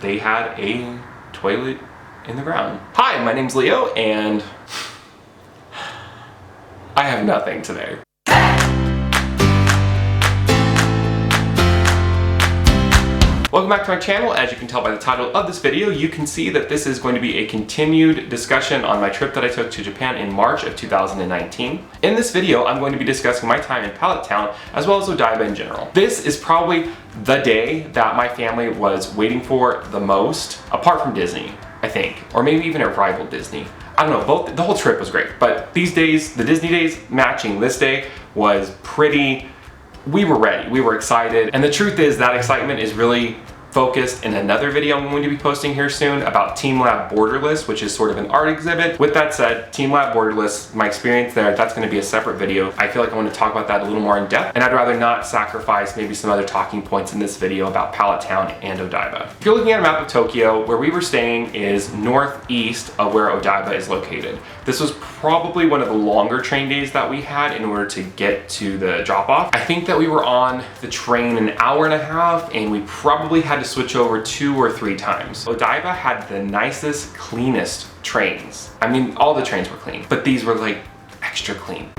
They had a toilet in the ground. Hi, my name's Leo, and I have nothing today. Welcome back to my channel. As you can tell by the title of this video, you can see that this is going to be a continued discussion on my trip that I took to Japan in March of 2019. In this video, I'm going to be discussing my time in Pallet Town as well as Odaiba in general. This is probably the day that my family was waiting for the most, apart from Disney, I think, or maybe even a rival Disney. I don't know, the whole trip was great, but these days, the Disney days matching this day was pretty. We were ready, we were excited, and the truth is that excitement is really focused in another video I'm going to be posting here soon about Team Lab Borderless, which is sort of an art exhibit. With that said, Team Lab Borderless, my experience there, that's going to be a separate video. I feel like I want to talk about that a little more in depth, and I'd rather not sacrifice maybe some other talking points in this video about Pallet Town and Odaiba. If you're looking at a map of Tokyo, where we were staying is northeast of where Odaiba is located. This was probably one of the longer train days that we had in order to get to the drop-off. I think that we were on the train an hour and a half, and we probably had to switch over 2 or 3 times. Odaiba had the nicest, cleanest trains. I mean, all the trains were clean, but these were like extra clean.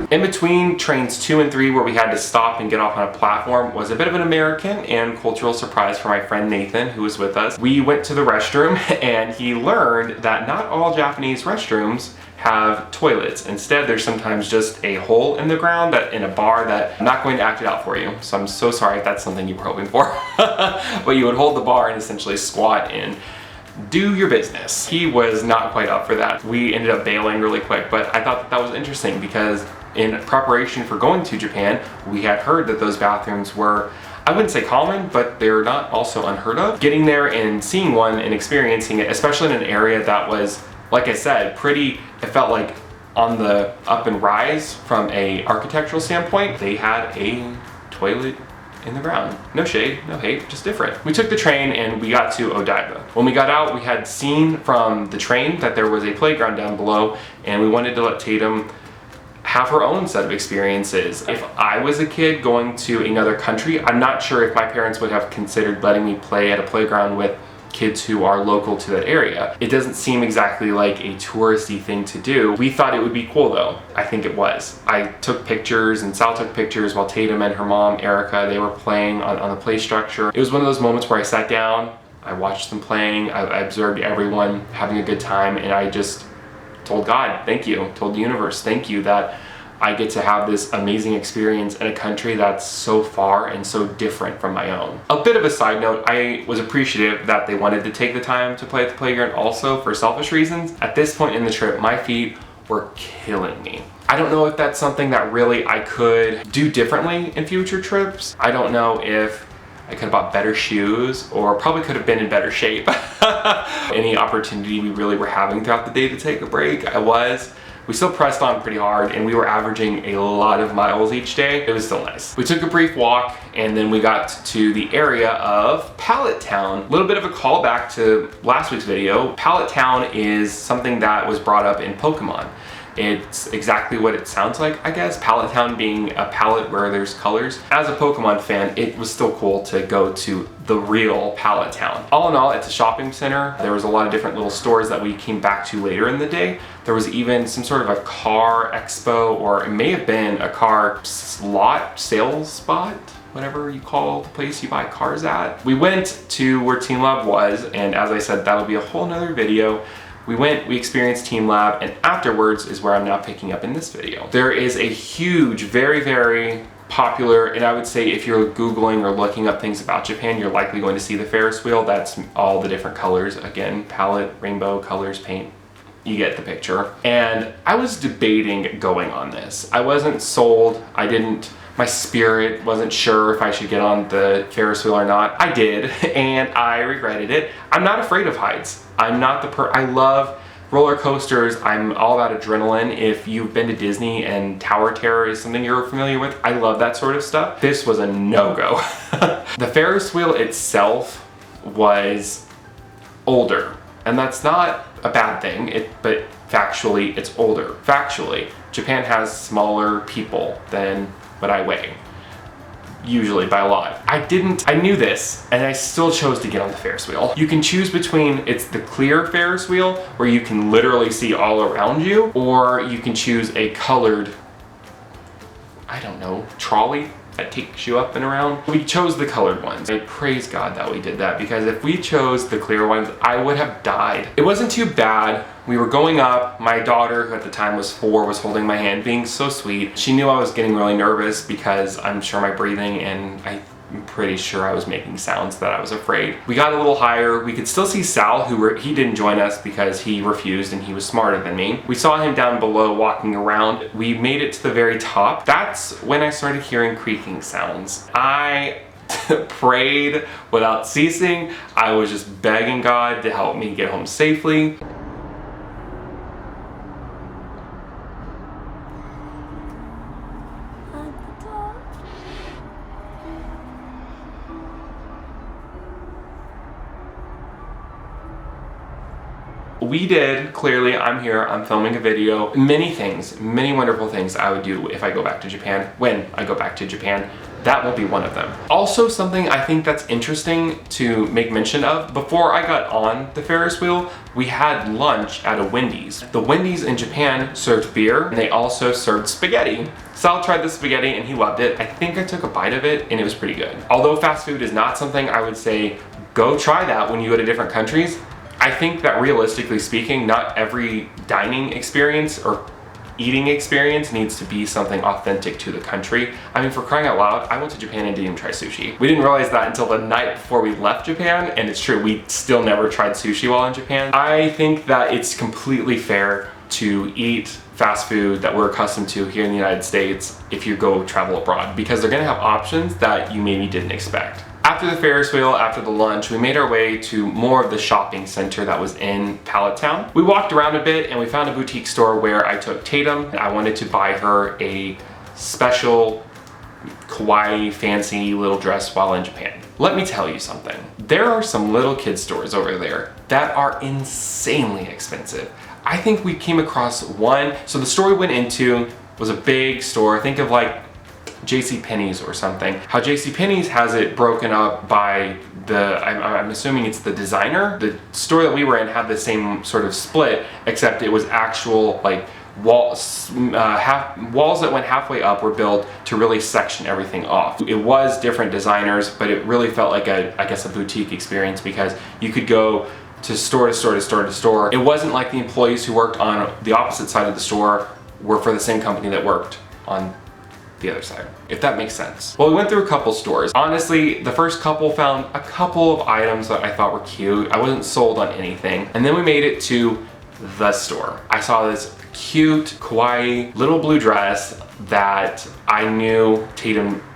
In between trains 2 and 3, where we had to stop and get off on a platform, was a bit of an American and cultural surprise for my friend Nathan, who was with us. We went to the restroom and he learned that not all Japanese restrooms have toilets. Instead, there's sometimes just a hole in the ground that in a bar that I'm not going to act it out for you. So I'm so sorry if that's something you were hoping for. But you would hold the bar and essentially squat in. Do your business. He was not quite up for that. We ended up bailing really quick, but I thought that was interesting because in preparation for going to Japan, we had heard that those bathrooms were, I wouldn't say common, but they're not also unheard of. Getting there and seeing one and experiencing it, especially in an area that was, like I said, pretty, it felt like on the up and rise from a architectural standpoint. They had a toilet in the ground. No shade, no hate, just different. We took the train and we got to Odaiba. When we got out, we had seen from the train that there was a playground down below, and we wanted to let Tatum have her own set of experiences. If I was a kid going to another country, I'm not sure if my parents would have considered letting me play at a playground with kids who are local to that area. It doesn't seem exactly like a touristy thing to do. We thought it would be cool though. I think it was. I took pictures and Sal took pictures while Tatum and her mom, Erica, they were playing on the play structure. It was one of those moments where I sat down, I watched them playing, I observed everyone having a good time, and I just told God, thank you, told the universe, thank you that I get to have this amazing experience in a country that's so far and so different from my own. A bit of a side note, I was appreciative that they wanted to take the time to play at the playground also for selfish reasons. At this point in the trip, my feet were killing me. I don't know if that's something that really I could do differently in future trips. I don't know if I could have bought better shoes, or probably could have been in better shape. Any opportunity we really were having throughout the day to take a break, we still pressed on pretty hard, and we were averaging a lot of miles each day. It was still nice. We took a brief walk, and then we got to the area of Pallet Town. A little bit of a callback to last week's video. Pallet Town is something that was brought up in Pokemon. It's exactly what it sounds like, I guess. Pallet Town being a palette where there's colors. As a Pokemon fan, it was still cool to go to the real Pallet Town. All in all, it's a shopping center. There was a lot of different little stores that we came back to later in the day. There was even some sort of a car expo, or it may have been a car sales spot, whatever you call the place you buy cars at. We went to where Team Lab was, and as I said, that'll be a whole nother video. We went, we experienced Team Lab, and afterwards is where I'm now picking up in this video. There is a huge, very, very popular, and I would say if you're Googling or looking up things about Japan, you're likely going to see the Ferris wheel. That's all the different colors. Again, palette, rainbow, colors, paint. You get the picture. And I was debating going on this. I wasn't sold. My spirit wasn't sure if I should get on the Ferris wheel or not. I did, and I regretted it. I'm not afraid of heights. I love roller coasters. I'm all about adrenaline. If you've been to Disney and Tower Terror is something you're familiar with, I love that sort of stuff. This was a no-go. The Ferris wheel itself was older. And that's not a bad thing, but factually, it's older. Factually, Japan has smaller people than what I weigh. Usually by a lot. I knew this, and I still chose to get on the Ferris wheel. You can choose between, it's the clear Ferris wheel, where you can literally see all around you, or you can choose a colored, I don't know, trolley that takes you up and around. We chose the colored ones. I praise God that we did that, because if we chose the clear ones, I would have died. It wasn't too bad. We were going up. My daughter, who at the time was 4, was holding my hand, being so sweet. She knew I was getting really nervous because I'm sure my breathing, and I'm pretty sure I was making sounds that I was afraid. We got a little higher. We could still see Sal, he didn't join us because he refused and he was smarter than me. We saw him down below walking around. We made it to the very top. That's when I started hearing creaking sounds. I prayed without ceasing. I was just begging God to help me get home safely. We did, clearly, I'm here, I'm filming a video. Many things, many wonderful things I would do if I go back to Japan, when I go back to Japan. That will be one of them. Also, something I think that's interesting to make mention of, before I got on the Ferris wheel, we had lunch at a Wendy's. The Wendy's in Japan served beer, and they also served spaghetti. Sal tried the spaghetti and he loved it. I think I took a bite of it and it was pretty good. Although fast food is not something I would say, go try that when you go to different countries. I think that realistically speaking, not every dining experience or eating experience needs to be something authentic to the country. I mean, for crying out loud, I went to Japan and didn't even try sushi. We didn't realize that until the night before we left Japan, and it's true, we still never tried sushi while in Japan. I think that it's completely fair to eat fast food that we're accustomed to here in the United States if you go travel abroad, because they're gonna have options that you maybe didn't expect. After the Ferris wheel, after the lunch, we made our way to more of the shopping center that was in Pallet Town. We walked around a bit and we found a boutique store where I took Tatum. I wanted to buy her a special kawaii fancy little dress while in Japan. Let me tell you something. There are some little kid stores over there that are insanely expensive. I think we came across one. So the store we went into was a big store. Think of like JCPenney's or something. How JCPenney's has it broken up by I'm assuming it's the designer. The store that we were in had the same sort of split, except it was actual like walls that went halfway up were built to really section everything off. It was different designers, but it really felt like I guess a boutique experience, because you could go to store to store to store to store. It wasn't like the employees who worked on the opposite side of the store were for the same company that worked on the other side, if that makes sense. Well, we went through a couple stores. Honestly, the first couple found a couple of items that I thought were cute. I wasn't sold on anything. And then we made it to the store. I saw this cute, kawaii little blue dress that I knew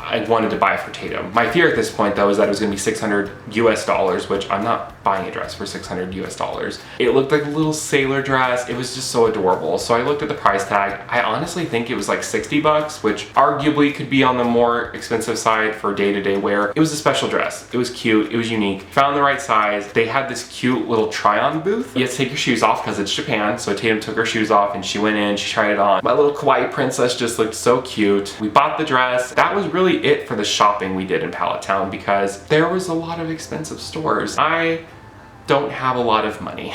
I wanted to buy for Tatum. My fear at this point though is that it was gonna be $600 US, which I'm not buying a dress for $600 US. It looked like a little sailor dress. It was just so adorable. So I looked at the price tag. I honestly think it was like 60 bucks, which arguably could be on the more expensive side for day-to-day wear. It was a special dress. It was cute, it was unique. Found the right size. They had this cute little try-on booth. You have to take your shoes off because it's Japan. So Tatum took her shoes off and she went in, she tried it on. My little kawaii princess just looked so cute. We bought the dress. That was really it for the shopping we did in Pallet Town, because there was a lot of expensive stores. I don't have a lot of money.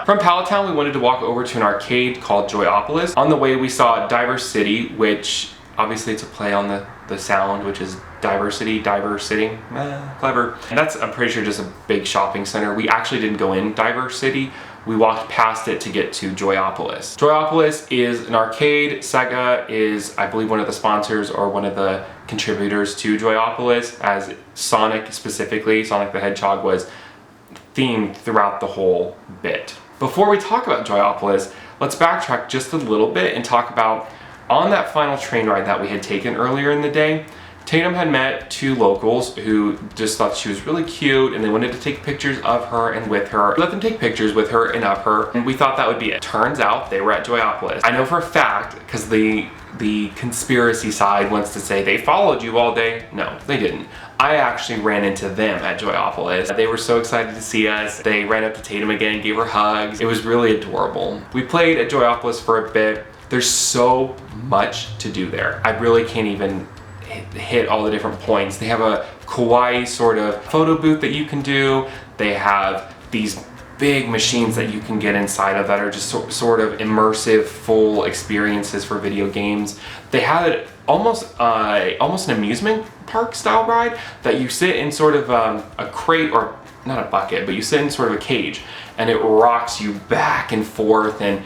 From Pallet Town, we wanted to walk over to an arcade called Joyopolis. On the way, we saw Diver City, which obviously it's a play on the sound, which is diversity, clever. And that's, I'm pretty sure, just a big shopping center. We actually didn't go in Diver City. We walked past it to get to Joyopolis. Joyopolis is an arcade. Sega is, I believe, one of the sponsors or one of the contributors to Joyopolis, as Sonic specifically, Sonic the Hedgehog, was themed throughout the whole bit. Before we talk about Joyopolis, let's backtrack just a little bit and talk about, on that final train ride that we had taken earlier in the day, Tatum had met 2 locals who just thought she was really cute and they wanted to take pictures of her and with her. We let them take pictures with her and of her, and we thought that would be it. Turns out they were at Joyopolis. I know for a fact, because the the conspiracy side wants to say they followed you all day. No, they didn't. I actually ran into them at Joyopolis. They were so excited to see us. They ran up to Tatum again, gave her hugs. It was really adorable. We played at Joyopolis for a bit. There's so much to do there. I really can't even hit all the different points. They have a kawaii sort of photo booth that you can do. They have these big machines that you can get inside of that are just sort of immersive, full experiences for video games. They had almost an amusement park style ride that you sit in sort of a crate, or not a bucket, but you sit in sort of a cage and it rocks you back and forth, and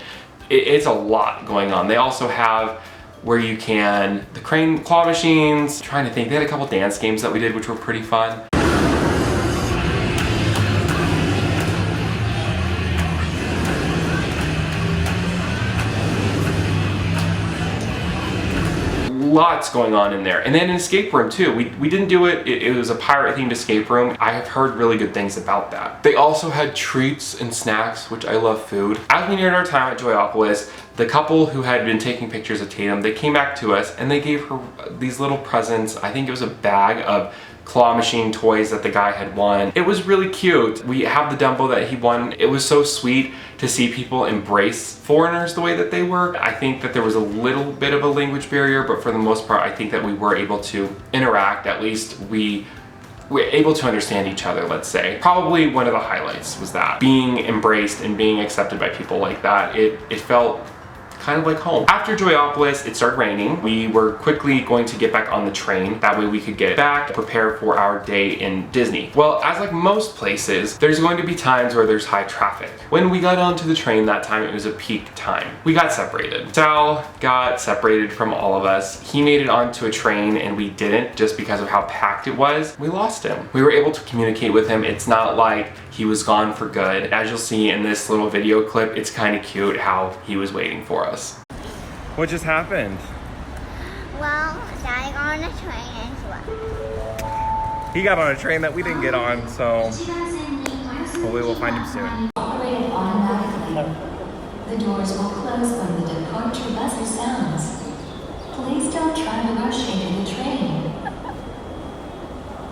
it's a lot going on. They also have where you can, the crane claw machines, trying to think, they had a couple dance games that we did which were pretty fun. Lots going on in there. And then an escape room too. We didn't do it. It was a pirate themed escape room. I have heard really good things about that. They also had treats and snacks, which I love food. As we neared our time at Joyopolis, the couple who had been taking pictures of Tatum, they came back to us and they gave her these little presents. I think it was a bag of claw machine toys that the guy had won. It was really cute. We have the Dumbo that he won. It was so sweet to see people embrace foreigners the way that they were. I think that there was a little bit of a language barrier, but for the most part, I think that we were able to interact. At least we're able to understand each other, let's say. Probably one of the highlights was that. Being embraced and being accepted by people like that, it felt kind of like home. After Joyopolis, it started raining. We were quickly going to get back on the train. That way we could get back, prepare for our day in Disney. Well, as like most places, there's going to be times where there's high traffic. When we got onto the train that time, it was a peak time. We got separated. Sal got separated from all of us. He made it onto a train and we didn't, just because of how packed it was. We lost him. We were able to communicate with him. It's not like he was gone for good. As you'll see in this little video clip, it's kind of cute how he was waiting for us. What just happened? Well, Daddy got on a train and he left. He got on a train that we didn't get on, so hopefully we'll find him soon. Operated automatically. The doors will close when the departure buzzer sounds. Please don't try to rush into the train.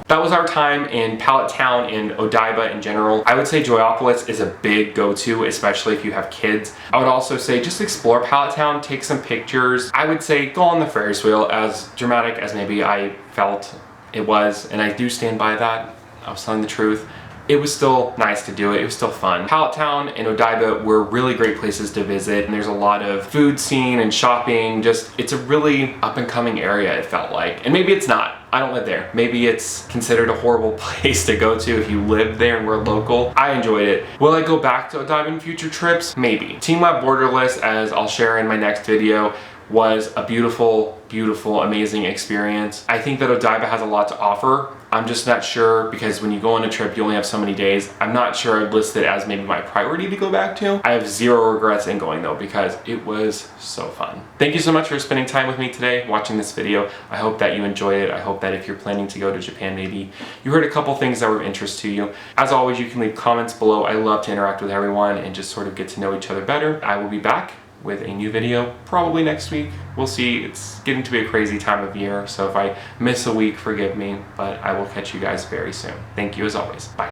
That was our time in Pallet Town and Odaiba in general. I would say Joyopolis is a big go-to, especially if you have kids. I would also say just explore Pallet Town, take some pictures. I would say go on the Ferris wheel, as dramatic as maybe I felt it was, and I do stand by that. I was telling the truth. It was still nice to do it. It was still fun. Pallet Town and Odaiba were really great places to visit, and there's a lot of food scene and shopping. Just, it's a really up-and-coming area, it felt like. And maybe it's not. I don't live there. Maybe it's considered a horrible place to go to if you live there and were local. I enjoyed it. Will I go back to Odaiba in future trips? Maybe. Team Lab Borderless, as I'll share in my next video, was a beautiful, beautiful, amazing experience. I think that Odaiba has a lot to offer. I'm just not sure, because when you go on a trip, you only have so many days. I'm not sure I'd list it as maybe my priority to go back to. I have zero regrets in going though, because it was so fun. Thank you so much for spending time with me today, watching this video. I hope that you enjoyed it. I hope that if you're planning to go to Japan, maybe you heard a couple things that were of interest to you. As always, you can leave comments below. I love to interact with everyone and just sort of get to know each other better. I will be back with a new video probably next week. We'll see. It's getting to be a crazy time of year, so if I miss a week, forgive me, but I will catch you guys very soon. Thank you as always. Bye.